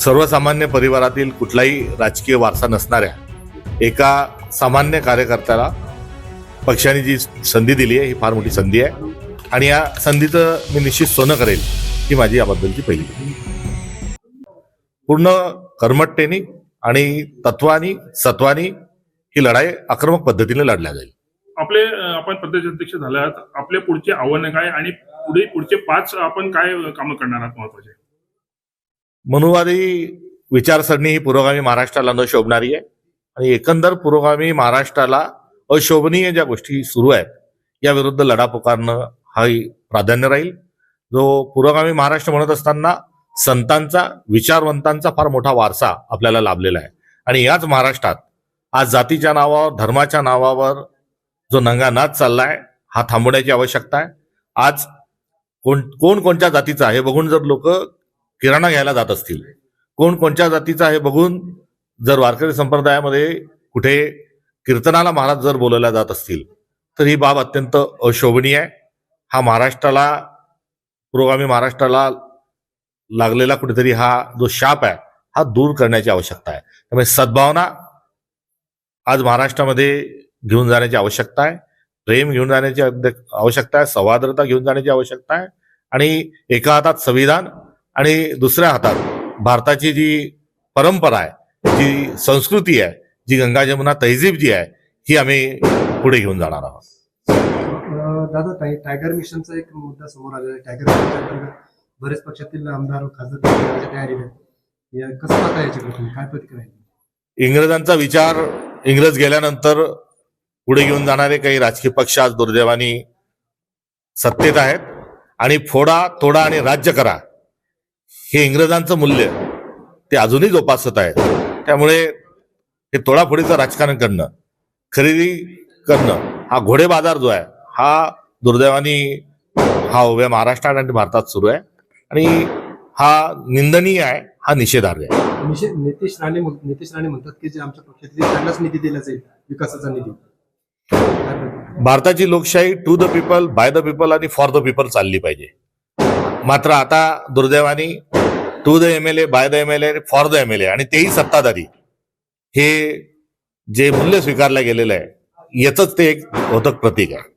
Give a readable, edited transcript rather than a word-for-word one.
सर्वसामान्य परिवारातील कुठलाही राजकीय वारसा नसणाऱ्या एका सामान्य कार्यकर्त्याला पक्षाने जी संधी दिली आहे ही फार मोठी संधी आहे आणि या संधीचं मी निश्चित सोनं करेल ही माझी याबद्दलची पहिली पूर्ण कर्मठतेने आणि तत्वानी सत्वानी ही लढाई आक्रमक पद्धतीने लढल्या जाईल. आपण प्रदेशाध्यक्ष झाल्यात, आपले पुढचे आव्हान काय आणि पुढचे 5 आपण काय कामं करणार आहात महत्वाचे? मनुवादी विचारसरणी ही पुरोगामी महाराष्ट्राला न शोभणारी आहे आणि एकंदर पुरोगामी महाराष्ट्राला अशोभनीय ज्या गोष्टी सुरू आहेत या विरुद्ध लढा पुकारणं हाही प्राधान्य राहील. जो पुरोगामी महाराष्ट्र म्हणत असताना संतांचा विचारवंतांचा फार मोठा वारसा आपल्याला लाभलेला आहे आणि याच महाराष्ट्रात आज जातीच्या नावावर धर्माच्या नावावर जो नंगानाच चाललाय हा थांबवण्याची आवश्यकता आहे. आज कोणत्या जातीचा हे बघून जर लोक किराणा घ्यायला जात असतील, कोणत्या जातीचा हे बघून जर वारकरी संप्रदायामध्ये कुठे कीर्तनाला महाराज जर बोलवल्या जात असतील तर ही बाब अत्यंत अशोभनीय आहे. हा महाराष्ट्राला पुरोगामी महाराष्ट्राला लागलेला कुठेतरी हा जो शाप आहे हा दूर करण्याची आवश्यकता आहे. त्यामुळे सद्भावना आज महाराष्ट्रामध्ये घेऊन जाण्याची आवश्यकता आहे, प्रेम घेऊन जाण्याची आवश्यकता आहे, सौहार्दता घेऊन जाण्याची आवश्यकता आहे आणि एका हातात संविधान आणि दुसऱ्या हातात भारताची जी परंपरा आहे, जी संस्कृती आहे, जी गंगा जमुना तहजीब जी आहे ही आम्ही पुढे घेऊन जाणार आहोत. दादा, टायगर मिशनचा एक मुद्दा समोर आलेला आहे. टायगर मिशनच्या बरेच पक्षातील आमदार खासदार तयारीला आहेत. कसं पाहता याच्याकडे, काय प्रतिक्रिया? इंग्रजांचा विचार इंग्रज गेल्यानंतर पुढे घेऊन जाणारे काही राजकीय पक्ष आज दुर्दैवाने सत्तेत आहेत आणि फोडा तोडा आणि राज्य करा हे इंग्रजांचं मूल्य ते अजूनही जोपासत आहेत. त्यामुळे हे तोडाफोडीचं राजकारण करणं, खरेदी करणं हा घोडे बाजार जो आहे हा दुर्दैवाने हा उभ्या महाराष्ट्रात आणि भारतात सुरू आहे आणि हा निंदनीय आहे, हा निषेधार्ह आहे. नितेश राणे म्हणतात की जे आमच्या पक्षातील त्यांनाच निधी दिला जाईल, विकासाचा निधी. भारताची लोकशाही to the people, by the people आणि फॉर द पीपल चालली पाहिजे. मात्र आता दुर्दैवाने to the MLA, by the MLA, for the MLA आणि तेही सत्ताधारी हे जे मूल्य स्वीकारलं गेलेलं आहे याच ते एक घातक प्रतीक आहे.